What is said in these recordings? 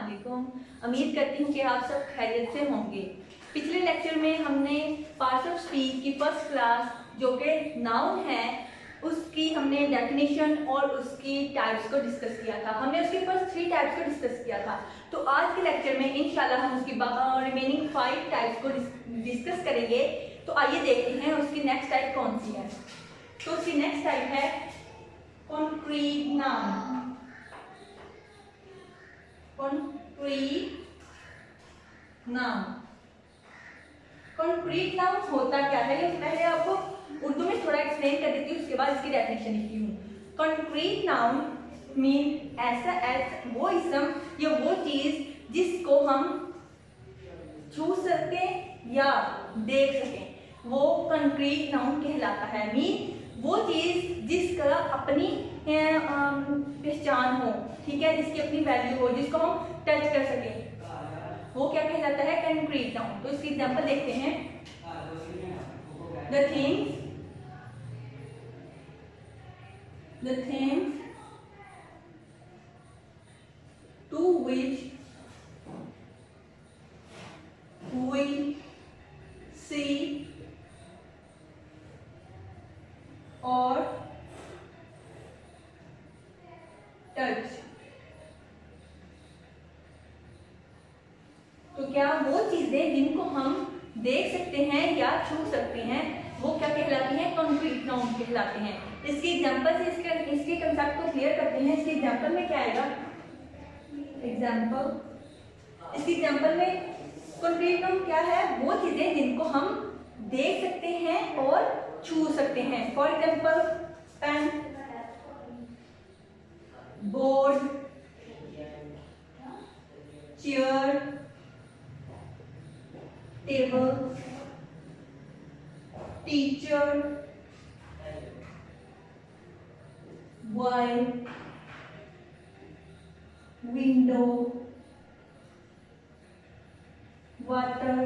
अस्सलाम वालेकुम। उम्मीद करती हूँ कि आप सब खैरियत से होंगे। पिछले लेक्चर में हमने पार्ट्स ऑफ स्पीच की फर्स्ट क्लास जो कि नाउन है उसकी हमने डेफिनेशन और उसकी टाइप्स को डिस्कस किया था। हमने उसकी फर्स्ट 3 टाइप्स को डिस्कस किया था। तो आज के लेक्चर में इंशाल्लाह हम उसकी रिमेनिंग 5 टाइप्स को डिस्कस करेंगे। तो आइए देखते हैं उसकी नेक्स्ट टाइप कौन सी है। तो उसकी नेक्स्ट टाइप है concrete noun. Concrete noun. Concrete noun होता क्या है, ये पहले आपको उर्दू में थोड़ा एक्सप्लेन कर देती हूँ, उसके बाद इसकी डेफिनेशन लिखती हूँ। कॉन्क्रीट नाउन मीन ऐसा वो इसम या वो चीज जिसको हम छू सकें या देख सकें, वो कंक्रीट नाउन कहलाता है। मीन वो चीज जिसका अपनी पहचान हो, ठीक है, जिसकी अपनी वैल्यू हो, जिसको हम टच कर सकें, वो क्या कहलाता है, कंक्रीट नाउन। तो इसकी एग्जांपल देखते हैं। The things to which we see or touch। तो क्या वो चीजें जिनको हम देख सकते हैं या छू सकते हैं, वो क्या कहलाती हैं, कॉन्क्रीट नाउन कहलाते हैं। इसकी एग्जांपल से इसके कंसेप्ट को क्लियर करते हैं। इसके एग्जांपल में क्या आएगा, इसकी एग्जांपल में कॉन्क्रीट नाउन क्या है, वो चीजें जिनको हम देख सकते हैं और छू सकते हैं। For example pen, board, chair, table, teacher, wall, window, water,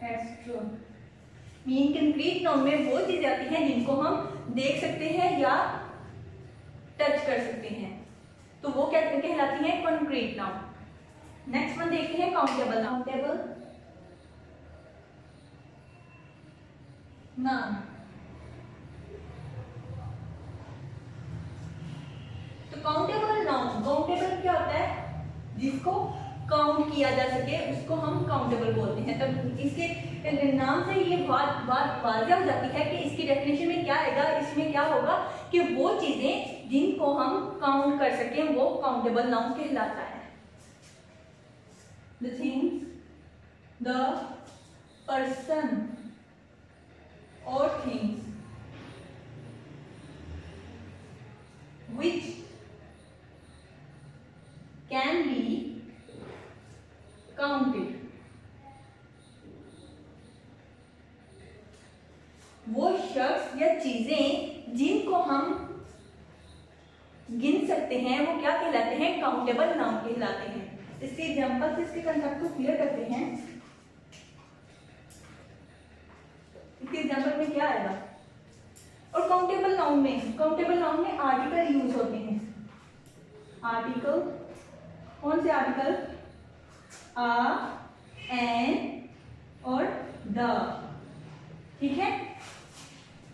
astro. Mean concrete noun में वो चीजें आती हैं जिनको हम देख सकते हैं या टच कर सकते हैं, तो वो क्या कहलाती हैं, कंक्रीट नाउन। नेक्स्ट वन देखते हैं काउंटेबल नाउन। नाउन तो काउंटेबल नाउन, काउंटेबल क्या होता है, जिसको काउंट किया जा सके उसको हम काउंटेबल बोलते हैं। तब इसके नाम से ये बात वाज़ेह हो जाती है कि इसकी डेफिनेशन में क्या आएगा। इसमें क्या होगा कि वो चीजें जिनको हम काउंट कर सकें वो काउंटेबल नाउन कहलाता है। द थिंग्स, द पर्सन और things which can be counted। वो शख्स या चीजें जिनको हम गिन सकते हैं वो क्या कहलाते हैं, काउंटेबल नाउन कहलाते हैं। इसके एग्जांपल से इसके कंसेप्ट को क्लियर करते हैं। इसके एग्जांपल में क्या आएगा, और काउंटेबल नाउन में आर्टिकल यूज होते हैं। आर्टिकल कौन से आर्टिकल, आ, एन और द, ठीक है।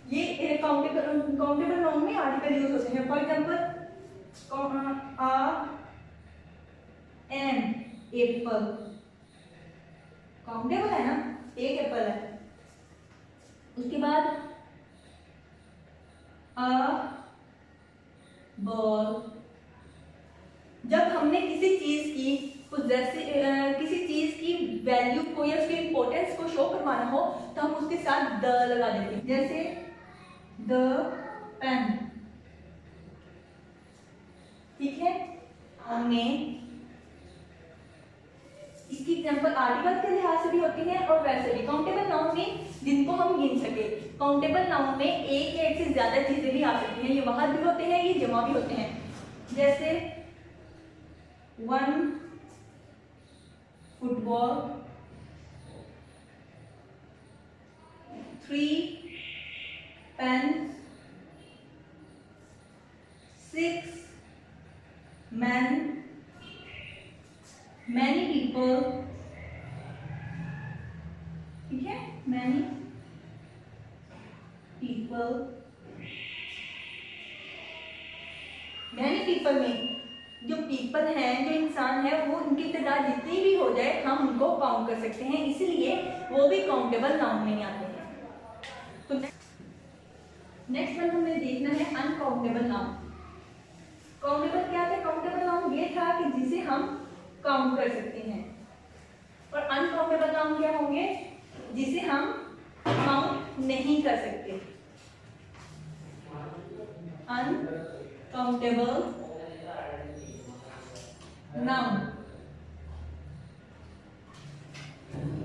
ये काउंटेबल नाउन में आर्टिकल यूज होते हैं। For example a an apple, countable है ना, एक एप्पल है। उसके बाद अ बॉल, जब हमने किसी चीज की वैल्यू को या उसकी इंपॉर्टेंस को शो करवाना हो तो हम उसके साथ द लगा देते हैं। जैसे द पेन, ठीक है। हमने इसकी एग्जांपल आर्टिकल के लिहाज से भी होती है और वैसे भी। काउंटेबल नाउन में जिनको हम गिन सके। काउंटेबल नाउन में एक से ज्यादा चीजें भी आ सकती हैं। ये वाहद भी होते हैं, ये जमा भी होते हैं। जैसे 1 फुटबॉल, 3 पेन, 6 मैनी पीपल में जो पीपल हैं, जो इंसान है, वो उनकी तादाद जितनी भी हो जाए हम उनको काउंट कर सकते हैं, इसलिए वो भी काउंटेबल नाउन में आते हैं। तो नेक्स्ट वन हमें देखना है अनकाउंटेबल नाउन। काउंटेबल क्या था? काउंटेबल नाउन ये था कि जिसे हम काउंट कर सकते हैं, और अनकाउंटेबल नाउन क्या होंगे? जिसे हम काउंट नहीं कर सकते। अनकाउंटेबल नाउन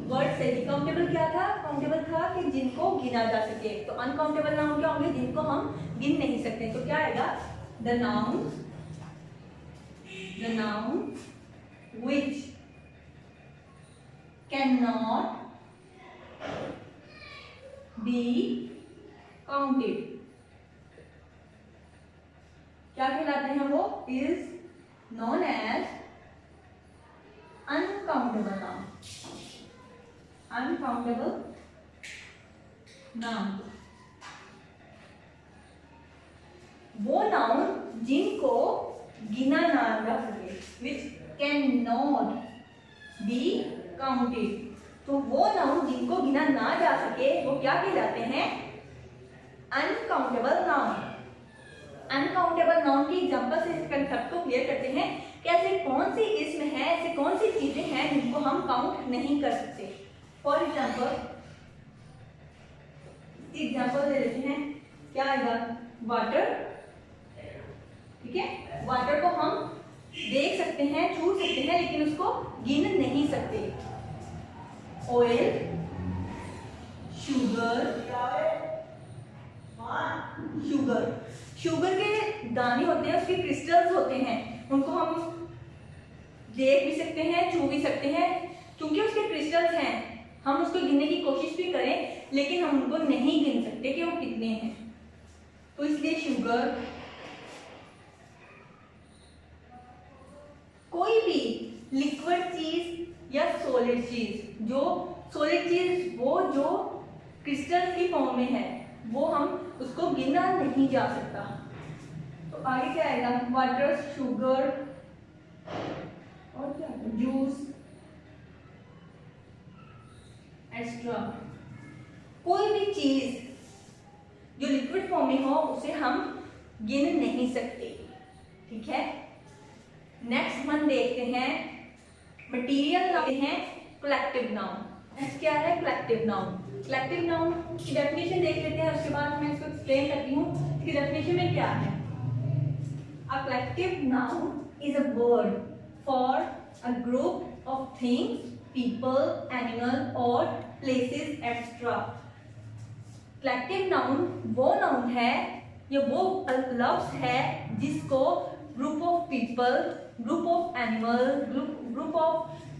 वर्ड से ही। काउंटेबल क्या था? काउंटेबल था कि जिनको गिना जा सके। तो अनकाउंटेबल नाउन क्या होंगे? जिनको हम गिन नहीं सकते। तो क्या आएगा? The noun which cannot be counted। क्या कहलाते हैं वो? is known as uncountable noun। uncountable noun वो नाउन जिनको गिना ना जा सके, which cannot be counted। तो वो नाउन जिनको गिना ना जा सके वो क्या कहलाते हैं? Uncountable noun. अनकाउंटेबल नाउन की एग्जांपल से इस कंसेप्ट को क्लियर करते हैं कि ऐसे कौन सी इसम है, ऐसे कौन सी चीजें हैं जिनको हम काउंट नहीं कर सकते। फॉर एग्जांपल ले लेते हैं, क्या आएगा? वाटर। ठीक है, वाटर को हम देख सकते हैं, छू सकते हैं, लेकिन उसको गिन नहीं सकते। ऑयल, शुगर के दाने होते हैं, उसके क्रिस्टल्स होते हैं, उनको हम देख भी सकते हैं, छू भी सकते हैं। क्योंकि उसके क्रिस्टल्स हैं, हम उसको गिनने की कोशिश भी करें, लेकिन हम उनको नहीं गिन सकते कि वो कितने हैं। तो इसलिए शुगर। कोई भी लिक्विड चीज या सॉलिड चीज, जो सॉलिड चीज वो जो क्रिस्टल की फॉर्म में है, वो हम उसको गिना नहीं जा सकता। तो आगे क्या आएगा? वाटर, शुगर और क्या? Juice, extra. कोई भी चीज जो लिक्विड फॉर्म में हो उसे हम गिन नहीं सकते। ठीक है, नेक्स्ट हम देखते हैं मटीरियल लाते हैं कलेक्टिव नाउन। नेक्स्ट क्या है? Collective noun. कलेक्टिव नाउन की डेफिनेशन देख लेते हैं, उसके बाद मैं इसको एक्सप्लेन करती हूँ। इसकी डेफिनेशन में क्या है? अ collective noun is a word for a group of things, people, animal और places एक्स्ट्रा। कलेक्टिव नाउन वो नाउन है या वो लफ्ज है जिसको group of people, group of animal, group of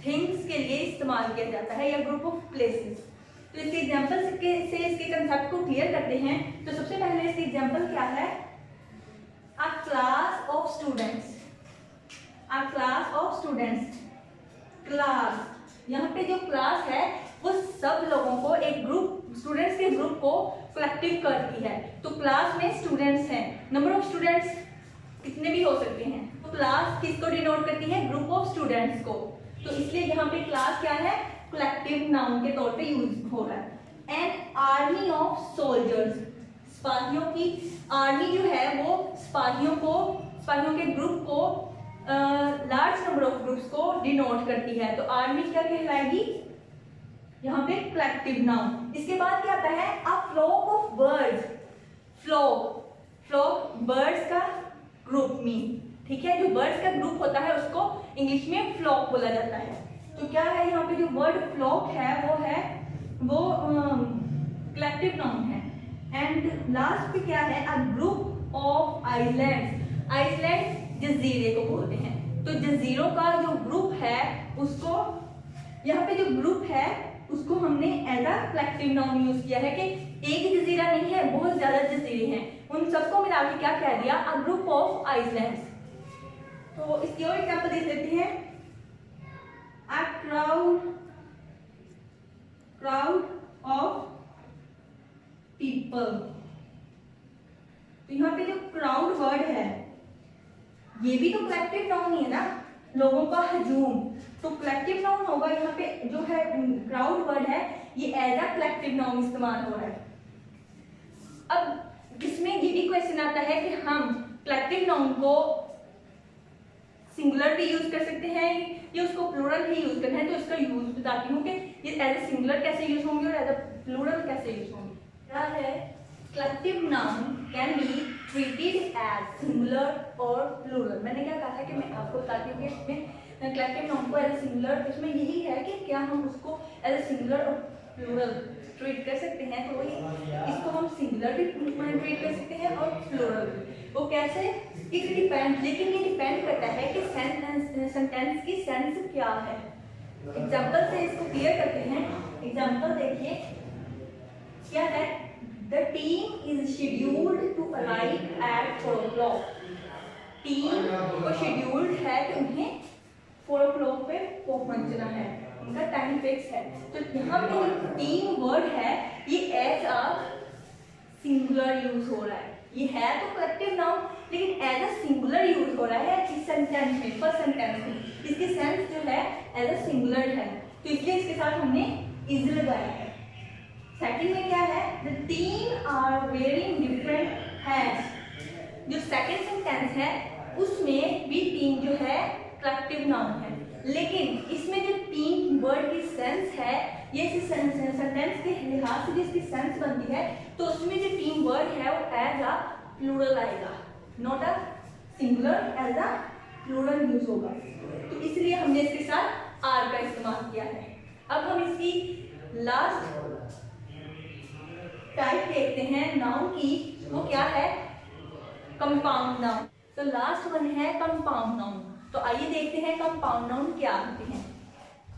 things के लिए इस्तेमाल किया जाता है, या ग्रुप ऑफ प्लेसेस। तो इसके एग्जाम्पल से इसके कंसेप्ट को क्लियर करते हैं। तो सबसे पहले इसकी एग्जाम्पल क्या है? अ class of students. A class of students. Class, यहाँ पे जो क्लास है वो सब लोगों को, एक ग्रुप, स्टूडेंट्स के ग्रुप को कलेक्टिव करती है। तो क्लास में स्टूडेंट्स हैं, नंबर ऑफ स्टूडेंट्स कितने भी हो सकते हैं। तो क्लास किसको डिनोट करती है? ग्रुप ऑफ स्टूडेंट्स को। तो इसलिए यहाँ पे क्लास क्या है? कलेक्टिव नाउन के तौर पे यूज हो रहा है। एन आर्मी ऑफ सोल्जर्स, सिपाहियों की आर्मी जो है वो सिपाहियों के ग्रुप को, लार्ज नंबर ऑफ ग्रुप्स को डिनोट करती है। तो आर्मी क्या कहलाएगी? यहाँ पे कलेक्टिव नाउन। इसके बाद क्या आता है? A flock of birds. Flock birds का ग्रुप में, ठीक है, जो बर्ड्स का ग्रुप होता है उसको इंग्लिश में फ्लॉक बोला जाता है। तो क्या है यहाँ पे? जो वर्ड फ्लॉक है वो कलेक्टिव नाउन है। एंड लास्ट पे क्या है? A group of islands. Island जजीरे को बोलते हैं। तो जजीरों का जो ग्रुप है उसको, यहाँ पे जो ग्रुप है उसको हमने as a collective noun use किया है कि एक जजीरा नहीं है, बहुत ज्यादा जजीरे हैं, उन सबको मिला के क्या कह दिया? अ ग्रुप ऑफ आइलैंड्स। तो इसकी और एग्जांपल देख लेते हैं। A crowd of people. तो यहाँ पे जो क्राउड वर्ड है ये भी तो कलेक्टिव नाउन ही है ना, लोगों का हजूम, तो कलेक्टिव नाउन होगा। यहाँ पे जो है क्राउड वर्ड है ये एज अ कलेक्टिव नाउन इस्तेमाल हो रहा है। अब इसमें ये भी क्वेश्चन आता है कि हम कलेक्टिव नाउन को सिंगुलर भी यूज कर सकते हैं या उसको प्लूरल भी यूज करना है, तो इसका यूज बताती हूँ कि ये एज अ सिंगुलर कैसे यूज होंगे और एज अ प्लूरल कैसे यूज होंगे। क्या है, collective noun can be treated as singular और प्लूरल। मैंने क्या कहा था कि मैं आपको बताती हूँ कि इसमें कलेक्टिव नाउन को एज अ सिंगुलर, इसमें यही है कि क्या हम उसको एज अ सिंगुलर और प्लूरल ट्रीट कर सकते हैं। तो वही इसको हम सिंगुलर भी ट्रीट कर सकते हैं और प्लूरल भी। वो कैसे, इट डिपेंड, लेकिन ये डिपेंड करता है कि सेंटेंस की सेंस क्या है। एग्जांपल से इसको क्लियर करते हैं। एग्जांपल देखिए क्या है, the team is scheduled to arrive at 4 o'clock। Team को शेड्यूल्ड है कि उन्हें 4 o'clock पे पहुंचना है, उनका टाइम फिक्स है। तो यहाँ पे जो टीम वर्ड है ये एज अ सिंगुलर यूज हो रहा है। ये है तो कलेक्टिव नाउन लेकिन एज अ सिंगुलर यूज हो रहा है इस सेंटेंस में, फर्स्ट सेंटेंस में। इसकी सेंस जो है एज अ सिंगुलर है, तो इसलिए इसके साथ हमने इज लगाया है। सेकंड में क्या है, the team are wearing different hats. जो सेकंड सेंटेंस है उसमें भी टीम जो है कलेक्टिव नाउन है, लेकिन इसमें जो टीम वर्ड की सेंस है ये सेंटेंस के लिहाज से जिसकी सेंस बनती है, तो उसमें जो टीम वर्ड है वो एज अ प्लूरल आएगा, not a singular, as a plural use होगा। तो इसलिए हमने इसके साथ आर का इस्तेमाल किया है। अब हम इसकी लास्ट टाइप देखते हैं नाउन की, वो क्या है, कंपाउंड नाउन। तो लास्ट वन है कंपाउंड नाउन। तो आइए देखते हैं कंपाउंड नाउन क्या होते हैं।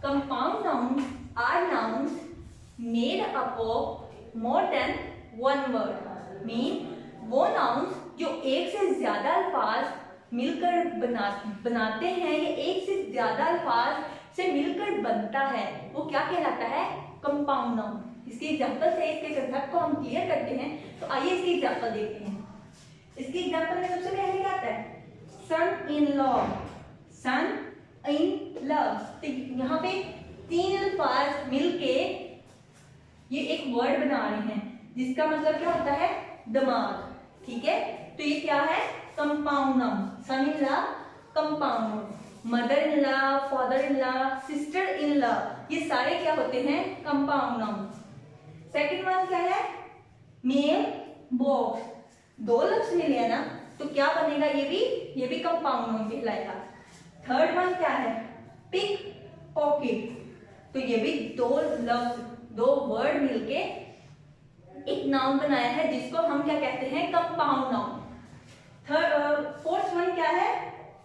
Compound noun are nouns made up of more than one word. Mean वो नाउन्स जो एक से ज्यादा अल्फाज मिलकर बनाते हैं या एक से ज्यादा अल्फाज से मिलकर बनता है, वो क्या कहलाता है, कंपाउंड नाउन। इसके एग्जांपल से इसके कंसेप्ट को हम क्लियर करते हैं। तो आइए इसकी एग्जांपल देखते हैं। इसकी एग्जांपल में सबसे पहले क्या आता है, सन in law, sun in love. तो यहाँ पे तीन अल्फाज मिलके ये एक वर्ड बना रहे हैं जिसका मतलब क्या होता है, दिमाग। ठीक है, तो ये क्या है, compound noun. Son in law compound noun, mother in law, father in law, sister in law, ये सारे क्या होते हैं, कंपाउंड नाउन। सेकंड वन क्या है, मेल बॉक्स। दो लफ्ज मिले हैं ना, तो क्या बनेगा, ये भी कंपाउंड नाउन कहलाएगा। थर्ड वन क्या है, पिक पॉकेट। तो ये भी दो लफ्ज, दो वर्ड मिलके एक नाउन बनाया है जिसको हम क्या कहते हैं, कंपाउंड नाउन। फोर्थ वन क्या है,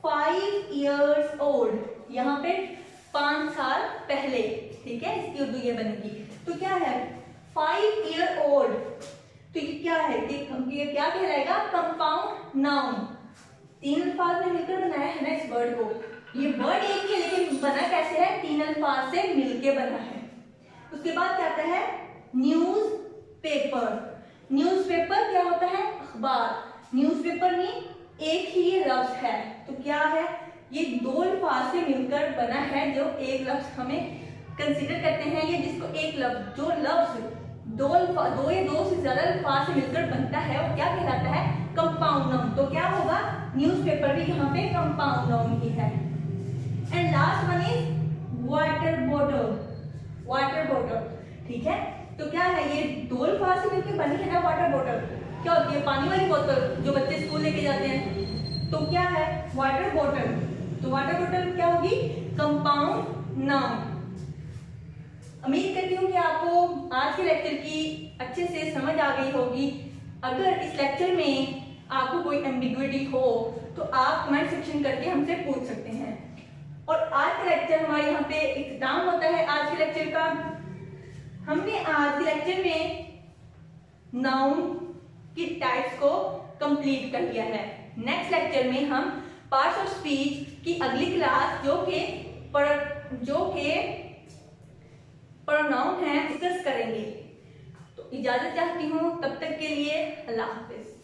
5 years old। यहाँ पे 5 साल पहले, ठीक है, इसकी उर्दू ये बनेगी। तो क्या है, 5 year old। तो ये क्या है, ये क्या कहलाएगा, कंपाउंड नाउन। तीन अल्फाज में मिलकर बनाया है ना इस वर्ड को। ये वर्ड एक ही है लेकिन बना कैसे है, तीन अल्फाज से मिलके बना है। उसके बाद क्या आता है, न्यूज पेपर। न्यूज पेपर क्या होता है, अखबार। न्यूज पेपर में एक ही लफ्ज है, तो क्या है, ये दो अल्फाज से मिलकर बना है जो एक लफ्ज हमें कंसीडर करते हैं, या जिसको एक लफ्ज, जो लफ्ज दो या दो से ज्यादा अल्फाज से मिलकर बनता है वो क्या कहलाता है, कंपाउंड नाउन। तो क्या होगा, न्यूज़पेपर भी यहाँ पे कंपाउंड नाउन ही है। And last one is water bottle. Water bottle, ठीक है, तो क्या है, ये दो अल्फाज से मिलकर बनी है ना वाटर बॉटल। क्या होती है, पानी वाली बोतल जो बच्चे स्कूल लेके जाते हैं। तो क्या है, वाटर बॉटल। तो वाटर बॉटल क्या होगी, कंपाउंड नाउन। उम्मीद करती हूँ कि आपको आज के लेक्चर की अच्छे से समझ आ गई होगी। अगर इस लेक्चर में आपको कोई एम्बिग्विटी हो तो आप कमेंट सेक्शन करके हमसे पूछ सकते हैं। और आज का लेक्चर हमारे यहाँ पे इख्तिताम होता है आज के लेक्चर का। हमने आज के लेक्चर में नाउन की टाइप्स को कंप्लीट कर लिया है। नेक्स्ट लेक्चर में हम पार्ट्स ऑफ स्पीच की अगली क्लास जो के प्रोनाउन है डिस्कस करेंगे। तो इजाजत चाहती हूँ, तब तक के के लिए अल्लाह हाफिज।